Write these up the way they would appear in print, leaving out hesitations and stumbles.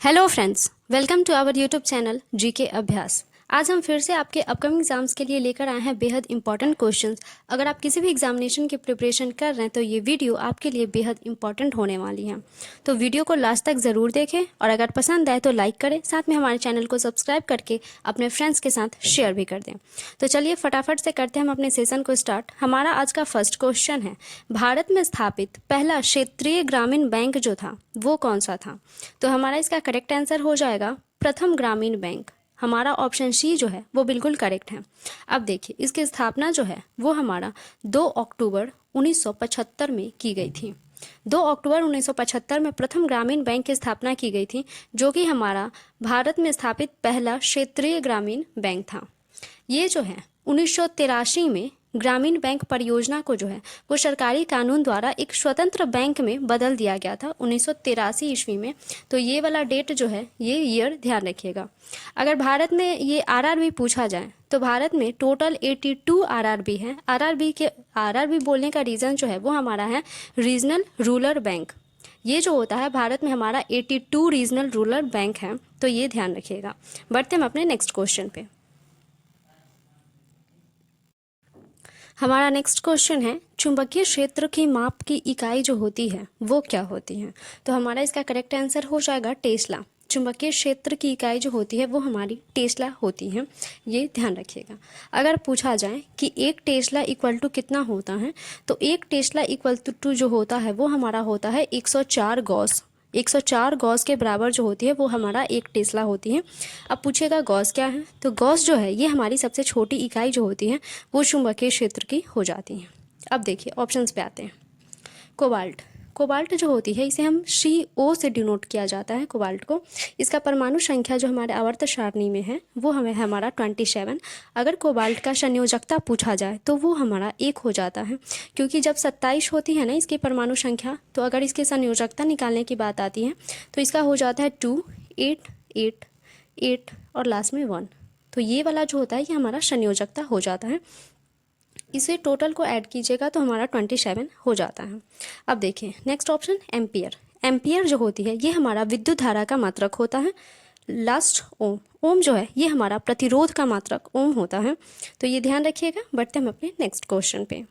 Hello friends, welcome to our YouTube channel GK Abhyas. आज हम फिर से आपके अपकमिंग एग्जाम्स के लिए लेकर आए हैं बेहद इंपॉर्टेंट क्वेश्चंस। अगर आप किसी भी एग्जामिनेशन की प्रिपरेशन कर रहे हैं तो ये वीडियो आपके लिए बेहद इंपॉर्टेंट होने वाली है। तो वीडियो को लास्ट तक ज़रूर देखें और अगर पसंद आए तो लाइक करें, साथ में हमारे चैनल को सब्सक्राइब करके अपने फ्रेंड्स के साथ शेयर भी कर दें। तो चलिए फटाफट से करते हैं हम अपने सेशन को स्टार्ट। हमारा आज का फर्स्ट क्वेश्चन है, भारत में स्थापित पहला क्षेत्रीय ग्रामीण बैंक जो था वो कौन सा था? तो हमारा इसका करेक्ट आंसर हो जाएगा प्रथम ग्रामीण बैंक। हमारा ऑप्शन सी जो है वो बिल्कुल करेक्ट है। अब देखिए, इसकी स्थापना जो है वो हमारा 2 अक्टूबर 1975 में की गई थी। 2 अक्टूबर 1975 में प्रथम ग्रामीण बैंक की स्थापना की गई थी, जो कि हमारा भारत में स्थापित पहला क्षेत्रीय ग्रामीण बैंक था। ये जो है 1983 में ग्रामीण बैंक परियोजना को जो है वो सरकारी कानून द्वारा एक स्वतंत्र बैंक में बदल दिया गया था 1983 ईस्वी में। तो ये वाला डेट जो है, ये ईयर ध्यान रखिएगा। अगर भारत में ये आरआरबी पूछा जाए तो भारत में टोटल 82 आरआरबी है। आरआरबी बोलने का रीज़न जो है वो हमारा है रीजनल रूरल बैंक। ये जो होता है भारत में हमारा 82 रीजनल रूरल बैंक है, तो ये ध्यान रखिएगा। बढ़ते हम अपने नेक्स्ट क्वेश्चन पे। हमारा नेक्स्ट क्वेश्चन है, चुंबकीय क्षेत्र की माप की इकाई जो होती है वो क्या होती है? तो हमारा इसका करेक्ट आंसर हो जाएगा टेस्ला। चुंबकीय क्षेत्र की इकाई जो होती है वो हमारी टेस्ला होती है, ये ध्यान रखिएगा। अगर पूछा जाए कि एक टेस्ला इक्वल टू कितना होता है, तो एक टेस्ला इक्वल टू जो होता है वो हमारा होता है 104 गॉस। 104 गॉस के बराबर जो होती है वो हमारा एक टेस्ला होती है। अब पूछेगा गॉस क्या है, तो गॉस जो है ये हमारी सबसे छोटी इकाई जो होती है वो चुंबकीय क्षेत्र की हो जाती है। अब देखिए ऑप्शंस पे आते हैं। कोबाल्ट, कोबाल्ट जो होती है इसे हम CO से डिनोट किया जाता है कोबाल्ट को। इसका परमाणु संख्या जो हमारे आवर्त सारणी में है वो हमें हमारा 27। अगर कोबाल्ट का संयोजकता पूछा जाए तो वो हमारा 1 हो जाता है, क्योंकि जब 27 होती है ना इसकी परमाणु संख्या, तो अगर इसकी संयोजकता निकालने की बात आती है तो इसका हो जाता है 2, 8, 8, 8 और लास्ट में 1। तो ये वाला जो होता है ये हमारा संयोजकता हो जाता है। इसे टोटल को ऐड कीजिएगा तो हमारा 27 हो जाता है। अब देखिए नेक्स्ट ऑप्शन, एम्पियर। एम्पियर जो होती है ये हमारा विद्युत धारा का मात्रक होता है। लास्ट ओम, ओम जो है ये हमारा प्रतिरोध का मात्रक ओम होता है, तो ये ध्यान रखिएगा। बढ़ते हम अपने नेक्स्ट क्वेश्चन पे।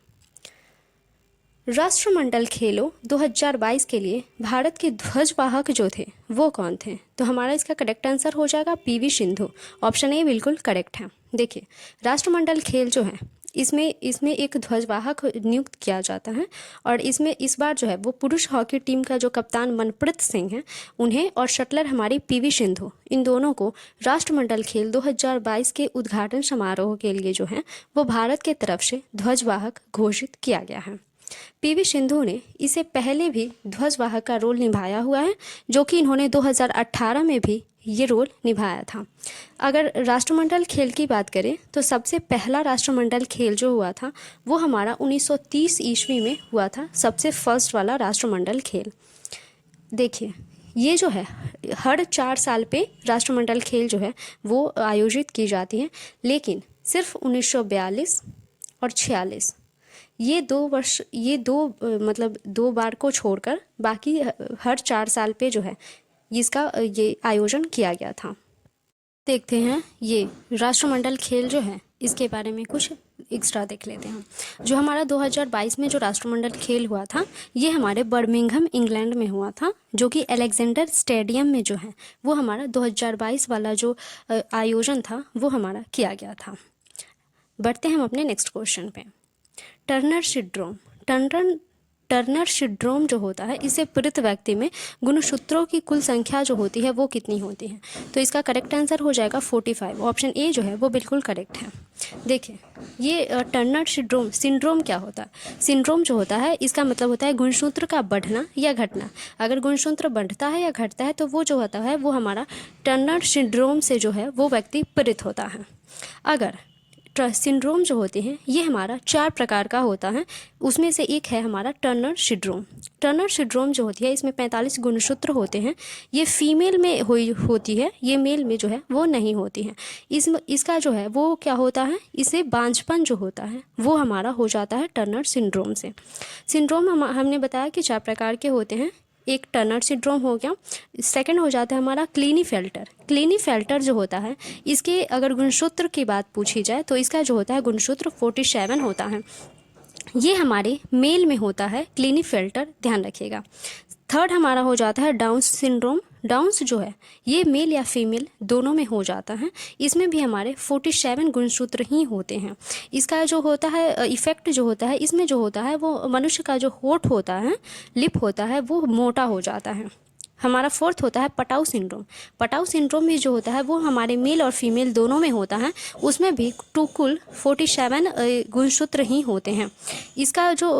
राष्ट्रमंडल खेलों 2022 के लिए भारत के ध्वजवाहक जो थे वो कौन थे? तो हमारा इसका करेक्ट आंसर हो जाएगा PV सिंधु। ऑप्शन ए बिल्कुल करेक्ट है। देखिए राष्ट्रमंडल खेल जो है इसमें एक ध्वजवाहक नियुक्त किया जाता है, और इसमें इस बार जो है वो पुरुष हॉकी टीम का जो कप्तान मनप्रीत सिंह है उन्हें, और शटलर हमारी PV सिंधु, इन दोनों को राष्ट्रमंडल खेल 2022 के उद्घाटन समारोह के लिए जो है वो भारत के तरफ से ध्वजवाहक घोषित किया गया है। PV सिंधु ने इसे पहले भी ध्वजवाहक का रोल निभाया हुआ है, जो कि इन्होंने 2018 में भी ये रोल निभाया था। अगर राष्ट्रमंडल खेल की बात करें तो सबसे पहला राष्ट्रमंडल खेल जो हुआ था वो हमारा 1930 ईस्वी में हुआ था, सबसे फर्स्ट वाला राष्ट्रमंडल खेल। देखिए ये जो है हर 4 साल पे राष्ट्रमंडल खेल जो है वो आयोजित की जाती है, लेकिन सिर्फ 1942 और 46 ये 2 वर्ष, ये मतलब 2 बार को छोड़कर बाकी हर 4 साल पे जो है इसका ये आयोजन किया गया था। देखते हैं ये राष्ट्रमंडल खेल जो है इसके बारे में कुछ एक्स्ट्रा देख लेते हैं। जो हमारा 2022 में जो राष्ट्रमंडल खेल हुआ था ये हमारे बर्मिंघम इंग्लैंड में हुआ था, जो कि अलेक्जेंडर स्टेडियम में जो है वो हमारा 2022 वाला जो आयोजन था वो हमारा किया गया था। बढ़ते हैं हम अपने नेक्स्ट क्वेश्चन पे। टर्नर सिंड्रोम, टर्नर सिंड्रोम जो होता है इसे पीड़ित व्यक्ति में गुणसूत्रों की कुल संख्या जो होती है वो कितनी होती है? तो इसका करेक्ट आंसर हो जाएगा 45। ऑप्शन ए जो है वो बिल्कुल करेक्ट है। देखिए ये टर्नर सिंड्रोम क्या होता है? सिंड्रोम जो होता है इसका मतलब होता है गुणसूत्र का बढ़ना या घटना। अगर गुणसूत्र बढ़ता है या घटता है तो वो जो होता है वो हमारा टर्नर सिंड्रोम से जो है वो व्यक्ति पीड़ित होता है। अगर सिंड्रोम जो होते हैं ये हमारा 4 प्रकार का होता है, उसमें से एक है हमारा टर्नर सिंड्रोम। टर्नर सिंड्रोम जो होती है इसमें 45 गुणसूत्र होते हैं। ये फीमेल में होती है, ये मेल में जो है वो नहीं होती है। इसका जो है वो क्या होता है, इसे बांझपन जो होता है वो हमारा हो जाता है टर्नर सिंड्रोम से। सिंड्रोम हमने बताया कि 4 प्रकार के होते हैं। एक टर्नर सिंड्रोम हो गया। सेकंड हो जाता है हमारा क्लीनीफेल्टर। क्लीनीफेल्टर जो होता है, इसके अगर गुणसूत्र की बात पूछी जाए तो इसका जो होता है गुणसूत्र 47 होता है। ये हमारे मेल में होता है क्लीनीफेल्टर, ध्यान रखिएगा। थर्ड हमारा हो जाता है डाउन सिंड्रोम। डाउन्स जो है ये मेल या फीमेल दोनों में हो जाता है। इसमें भी हमारे 47 गुणसूत्र ही होते हैं। इसका जो होता है इफेक्ट जो होता है, इसमें जो होता है वो मनुष्य का जो होठ होता है, लिप होता है, वो मोटा हो जाता है। हमारा फोर्थ होता है पटाऊ सिंड्रोम। पटाऊ सिंड्रोम भी जो होता है वो हमारे मेल और फीमेल दोनों में होता है। उसमें भी कुल 47 गुणसूत्र ही होते हैं। इसका जो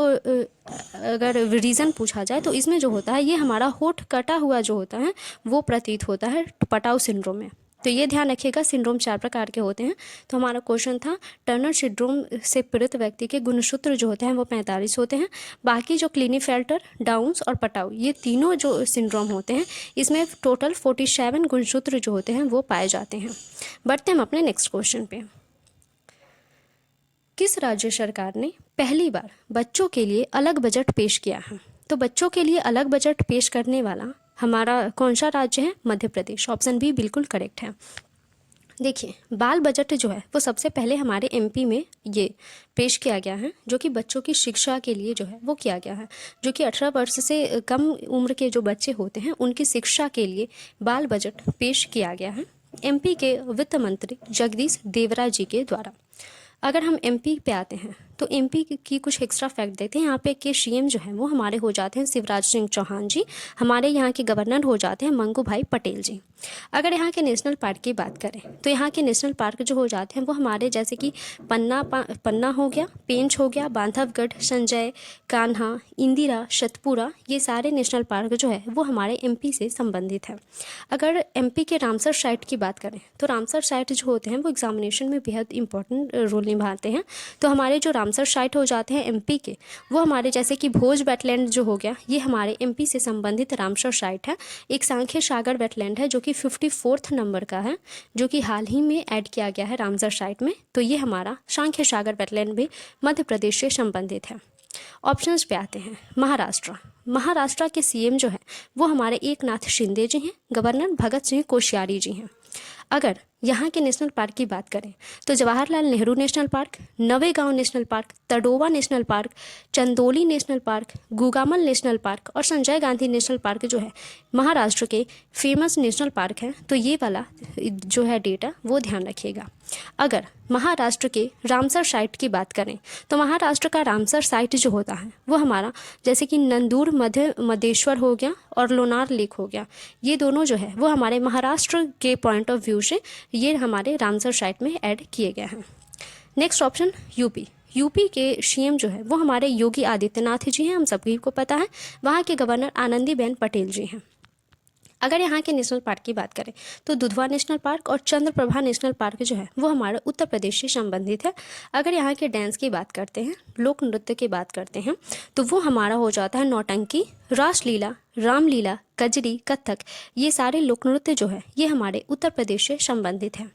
अगर रीज़न पूछा जाए तो इसमें जो होता है ये हमारा होठ कटा हुआ जो होता है वो प्रतीत होता है पटाऊ सिंड्रोम में। तो ये ध्यान रखिएगा, सिंड्रोम 4 प्रकार के होते हैं। तो हमारा क्वेश्चन था टर्नर सिंड्रोम से पीड़ित व्यक्ति के गुणसूत्र जो होते हैं वो 45 होते हैं। बाकी जो क्लीनीफेल्टर, डाउन्स और पटाऊ, ये तीनों जो सिंड्रोम होते हैं इसमें टोटल 47 गुणसूत्र जो होते हैं वो पाए जाते हैं। बढ़ते हम अपने नेक्स्ट क्वेश्चन पे। किस राज्य सरकार ने पहली बार बच्चों के लिए अलग बजट पेश किया है? तो बच्चों के लिए अलग बजट पेश करने वाला हमारा कौन सा राज्य है? मध्य प्रदेश। ऑप्शन बी बिल्कुल करेक्ट है। देखिए, बाल बजट जो है वो सबसे पहले हमारे एमपी में ये पेश किया गया है, जो कि बच्चों की शिक्षा के लिए जो है वो किया गया है। जो कि 18 वर्ष से कम उम्र के जो बच्चे होते हैं उनकी शिक्षा के लिए बाल बजट पेश किया गया है एमपी के वित्त मंत्री जगदीश देवरा जी के द्वारा। अगर हम एमपी पे आते हैं तो एमपी की कुछ एक्स्ट्रा फैक्ट देते हैं। यहाँ पे के सीएम जो है वो हमारे हो जाते हैं शिवराज सिंह चौहान जी। हमारे यहाँ के गवर्नर हो जाते हैं मंगू भाई पटेल जी। अगर यहाँ के नेशनल पार्क की बात करें तो यहाँ के नेशनल पार्क जो हो जाते हैं वो हमारे जैसे कि पन्ना हो गया, पेंच हो गया, बांधवगढ़, संजय, कान्हा, इंदिरा, सतपुरा, ये सारे नेशनल पार्क जो है वो हमारे एमपी से संबंधित है। अगर एमपी के रामसर साइट की बात करें तो रामसर साइट जो होते हैं वो एग्जामिनेशन में बेहद इंपॉर्टेंट रोल निभाते हैं। तो हमारे जो रामसर साइट हो जाते हैं एमपी के, वो हमारे जैसे कि भोज वेटलैंड जो हो गया, ये हमारे एमपी से संबंधित रामसर साइट है। एक सांख्य सागर वेटलैंड है जो कि 54 नंबर का है, जो कि हाल ही में ऐड किया गया है रामसर साइट में। तो ये हमारा सांख्य सागर वेटलैंड भी मध्य प्रदेश से संबंधित है। ऑप्शंस पे आते हैं। महाराष्ट्र। महाराष्ट्र के सीएम जो है वो हमारे एकनाथ शिंदे जी हैं। गवर्नर भगत सिंह कोश्यारी जी हैं। अगर यहाँ के नेशनल पार्क की बात करें तो Jawaharlal Nehru national park, Navegaon national park, Tadoba national park, Chandoli national park, Gugamal national park और संजय गांधी नेशनल पार्क जो है महाराष्ट्र के फेमस नेशनल पार्क हैं। तो ये वाला जो है डेटा वो ध्यान रखिएगा। अगर महाराष्ट्र के रामसर साइट की बात करें तो महाराष्ट्र का रामसर साइट जो होता है वो हमारा जैसे कि नंदूर मधेश्वर हो गया और लोनार लेक हो गया, ये दोनों जो है वो हमारे महाराष्ट्र के पॉइंट ऑफ व्यू से ये हमारे रामसर साइट में ऐड किए गए हैं। Next option UP. यूपी के सीएम जो है वो हमारे योगी आदित्यनाथ जी हैं, हम सभी को पता है। वहाँ के गवर्नर आनंदीबेन पटेल जी हैं। अगर यहाँ के नेशनल पार्क की बात करें तो दुधवा नेशनल पार्क और चंद्रप्रभा नेशनल पार्क जो है वो हमारे उत्तर प्रदेश से संबंधित है। अगर यहाँ के डांस की बात करते हैं, लोक नृत्य की बात करते हैं, तो वो हमारा हो जाता है नौटंकी, रासलीला, रामलीला, कजरी, कथक, ये सारे लोक नृत्य जो है ये हमारे उत्तर प्रदेश से संबंधित है।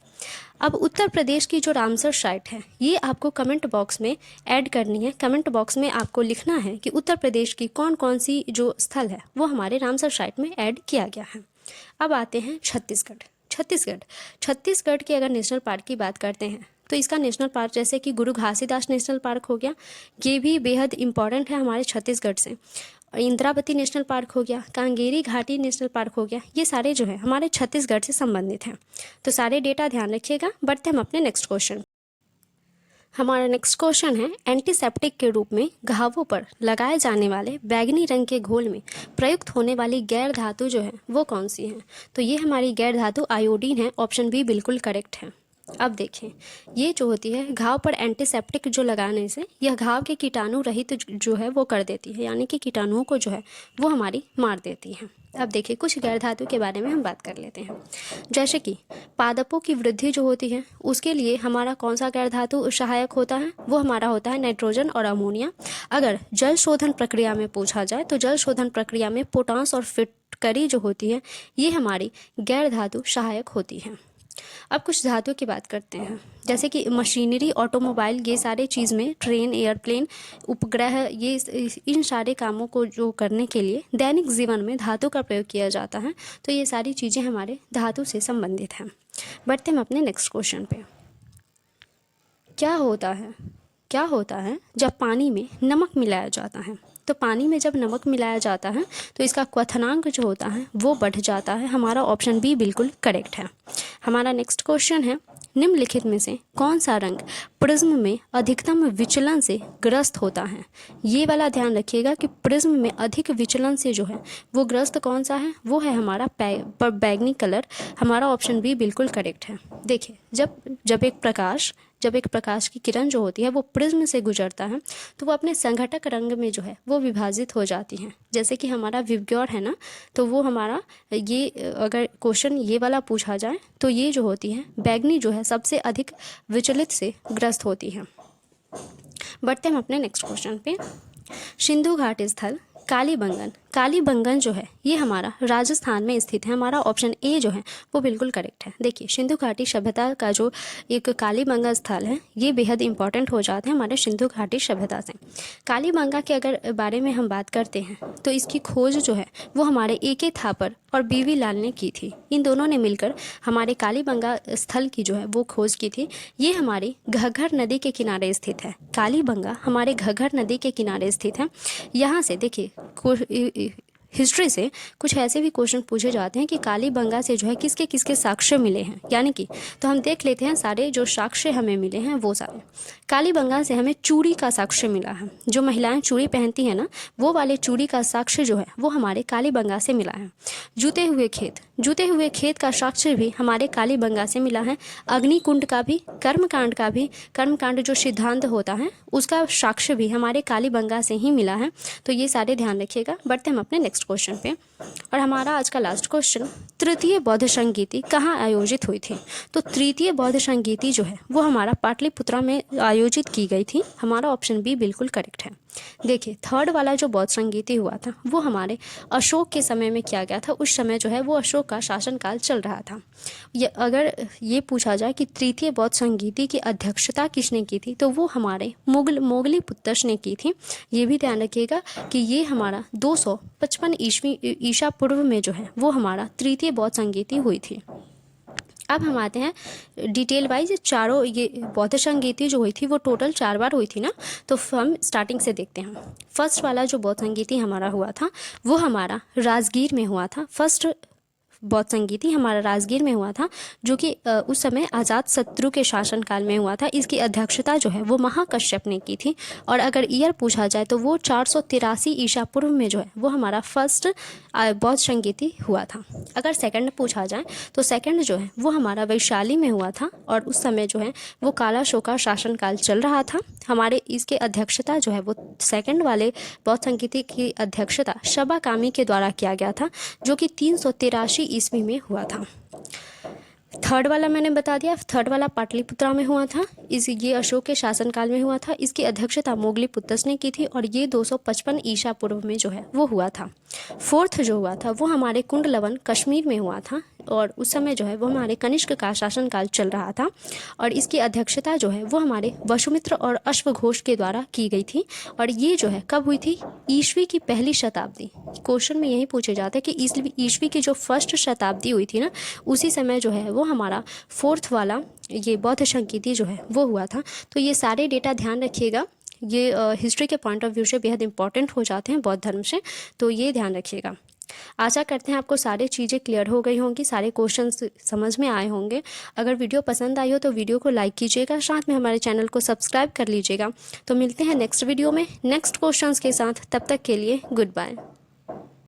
अब उत्तर प्रदेश की जो रामसर साइट है ये आपको कमेंट बॉक्स में ऐड करनी है। कमेंट बॉक्स में आपको लिखना है कि उत्तर प्रदेश की कौन कौन सी जो स्थल है वो हमारे रामसर साइट में ऐड किया गया है। अब आते हैं छत्तीसगढ़ की अगर नेशनल पार्क की बात करते हैं तो इसका नेशनल पार्क जैसे कि गुरु घासीदास नेशनल पार्क हो गया, ये भी बेहद इंपॉर्टेंट है हमारे छत्तीसगढ़ से। इंद्रावती नेशनल पार्क हो गया, कांगेरी घाटी नेशनल पार्क हो गया, ये सारे जो है हमारे छत्तीसगढ़ से संबंधित हैं। तो सारे डेटा ध्यान रखिएगा। बढ़ते हम अपने नेक्स्ट क्वेश्चन। हमारा नेक्स्ट क्वेश्चन है एंटीसेप्टिक के रूप में घावों पर लगाए जाने वाले बैगनी रंग के घोल में प्रयुक्त होने वाली गैर धातु जो है वो कौन सी है? तो ये हमारी गैर धातु आयोडीन है। ऑप्शन बी बिल्कुल करेक्ट है। अब देखें, ये जो होती है घाव पर एंटीसेप्टिक जो लगाने से यह घाव के कीटाणु रहित जो है वो कर देती है, यानी कि कीटाणुओं को जो है वो हमारी मार देती है। अब देखिए, कुछ गैर धातु के बारे में हम बात कर लेते हैं। जैसे कि पादपों की वृद्धि जो होती है उसके लिए हमारा कौन सा गैर धातु सहायक होता है? वो हमारा होता है नाइट्रोजन और अमोनिया। अगर जल शोधन प्रक्रिया में पूछा जाए तो जल शोधन प्रक्रिया में पोटास और फिटकरी जो होती है ये हमारी गैर धातु सहायक होती है। अब कुछ धातुओं की बात करते हैं, जैसे कि मशीनरी, ऑटोमोबाइल, ये सारे चीज़ में, ट्रेन, एयरप्लेन, उपग्रह, ये इन सारे कामों को जो करने के लिए दैनिक जीवन में धातु का प्रयोग किया जाता है। तो ये सारी चीज़ें हमारे धातु से संबंधित हैं। बढ़ते हम अपने नेक्स्ट क्वेश्चन पे। क्या होता है जब पानी में नमक मिलाया जाता है? तो पानी में जब नमक मिलाया जाता है तो इसका क्वथनांक जो होता है वो बढ़ जाता है। हमारा ऑप्शन बी बिल्कुल करेक्ट है। हमारा नेक्स्ट क्वेश्चन है, निम्नलिखित में से कौन सा रंग प्रिज्म में अधिकतम विचलन से ग्रस्त होता है? ये वाला ध्यान रखिएगा कि प्रिज्म में अधिक विचलन से जो है वो ग्रस्त कौन सा है, वो है हमारा बैगनी कलर। हमारा ऑप्शन बी बिल्कुल करेक्ट है। देखिए, जब एक प्रकाश की किरण जो होती है वो प्रिज्म से गुजरता है तो वो अपने संघटक रंग में जो है वो विभाजित हो जाती हैं। जैसे कि हमारा विबग्योर है ना, तो वो हमारा ये, अगर क्वेश्चन ये वाला पूछा जाए तो ये जो होती है बैगनी जो है सबसे अधिक विचलित से ग्रस्त होती है। बढ़ते हम अपने नेक्स्ट क्वेश्चन पे। सिंधु घाट स्थल कालीबंगन जो है ये हमारा राजस्थान में स्थित है। हमारा ऑप्शन ए जो है वो बिल्कुल करेक्ट है। देखिए, सिंधु घाटी सभ्यता का जो एक कालीबंगा स्थल है ये बेहद इंपॉर्टेंट हो जाते हैं हमारे सिंधु घाटी सभ्यता से। कालीबंगा के अगर बारे में हम बात करते हैं तो इसकी खोज जो है वो हमारे ए.के. थापर और बी.वी. लाल ने की थी। इन दोनों ने मिलकर हमारे कालीबंगा स्थल की जो है वो खोज की थी। ये हमारी घग्गर नदी के किनारे स्थित है। कालीबंगा हमारे घग्गर नदी के किनारे स्थित है। यहाँ से देखिए, हिस्ट्री से कुछ ऐसे भी क्वेश्चन पूछे जाते हैं कि कालीबंगा से जो है किसके किसके साक्ष्य मिले हैं, यानी कि तो हम देख लेते हैं सारे जो साक्ष्य हमें मिले हैं वो सारे। कालीबंगा से हमें चूड़ी का साक्ष्य मिला है। जो महिलाएं चूड़ी पहनती हैं ना, वो वाले चूड़ी का साक्ष्य जो है वो हमारे कालीबंगा से मिला है। जूते हुए खेत का साक्ष्य भी हमारे कालीबंगा से मिला है। अग्निकुंड का भी, कर्मकांड जो सिद्धांत होता है उसका साक्ष्य भी हमारे कालीबंगा से ही मिला है। तो ये सारे ध्यान रखिएगा। बढ़ते हम अपने नेक्स्ट क्वेश्चन पे, और हमारा आज का लास्ट क्वेश्चन, तृतीय बौद्ध संगीति कहाँ आयोजित हुई थी? तो तृतीय बौद्ध संगीति जो है वो हमारा पाटलिपुत्रा में आयोजित की गई थी। हमारा ऑप्शन बी बिल्कुल करेक्ट है। देखिए, थर्ड वाला जो बौद्ध संगीति हुआ था वो हमारे अशोक के समय में किया गया था। उस समय जो है वो अशोक का शासनकाल चल रहा था। अगर ये पूछा जाए कि तृतीय बौद्ध संगीति की अध्यक्षता किसने की थी तो वो हमारे मोगलीपुत्रस ने की थी। ये भी ध्यान रखिएगा कि ये हमारा 255 ईसा पूर्व में जो है वो हमारा तृतीय बौद्ध संगीति हुई थी। अब हम आते हैं डिटेल वाइज, चारों ये बौद्ध संगीति जो हुई थी वो टोटल 4 बार हुई थी ना, तो हम स्टार्टिंग से देखते हैं। फर्स्ट वाला जो बौद्ध संगीति हमारा हुआ था वो हमारा राजगीर में हुआ था। फर्स्ट बौद्ध संगीति हमारा राजगीर में हुआ था, जो कि उस समय अजात शत्रु के शासनकाल में हुआ था। इसकी अध्यक्षता जो है वो महाकश्यप ने की थी। और अगर ईयर पूछा जाए तो वो 483 ईसा पूर्व में जो है वो हमारा फर्स्ट बौद्ध संगीति हुआ था। अगर सेकंड पूछा जाए तो सेकंड जो है वो हमारा वैशाली में हुआ था, और उस समय जो है वो कालाशोका शासनकाल चल रहा था। हमारे इसके अध्यक्षता जो है वो सेकंड वाले बौद्ध संगीति की अध्यक्षता शबा कामी के द्वारा किया गया था, जो कि 383 ईस्वी में हुआ था। थर्ड वाला मैंने बता दिया, थर्ड वाला पाटलिपुत्रा में हुआ था। ये अशोक के शासनकाल में हुआ था। इसकी अध्यक्षता मोगलीपुत्रस ने की थी, और ये 255 ईसा पूर्व में जो है वो हुआ था। फोर्थ जो हुआ था वो हमारे कुंडलवन कश्मीर में हुआ था, और उस समय जो है वो हमारे कनिष्क का शासनकाल चल रहा था। और इसकी अध्यक्षता जो है वो हमारे वसुमित्र और अश्वघोष के द्वारा की गई थी। और ये जो है कब हुई थी? ईस्वी की पहली शताब्दी। क्वेश्चन में यही पूछे जाते हैं कि ईस्वी की जो फर्स्ट शताब्दी हुई थी ना, उसी समय जो है वो हमारा फोर्थ वाला ये बौद्ध संगीति जो है वो हुआ था। तो ये सारे डेटा ध्यान रखिएगा, ये हिस्ट्री के पॉइंट ऑफ व्यू से बेहद इंपॉर्टेंट हो जाते हैं बौद्ध धर्म से, तो ये ध्यान रखिएगा। आशा करते हैं आपको सारी चीज़ें क्लियर हो गई होंगी, सारे क्वेश्चन समझ में आए होंगे। अगर वीडियो पसंद आई हो तो वीडियो को लाइक कीजिएगा, साथ में हमारे चैनल को सब्सक्राइब कर लीजिएगा। तो मिलते हैं नेक्स्ट वीडियो में नेक्स्ट क्वेश्चंस के साथ, तब तक के लिए गुड बाय।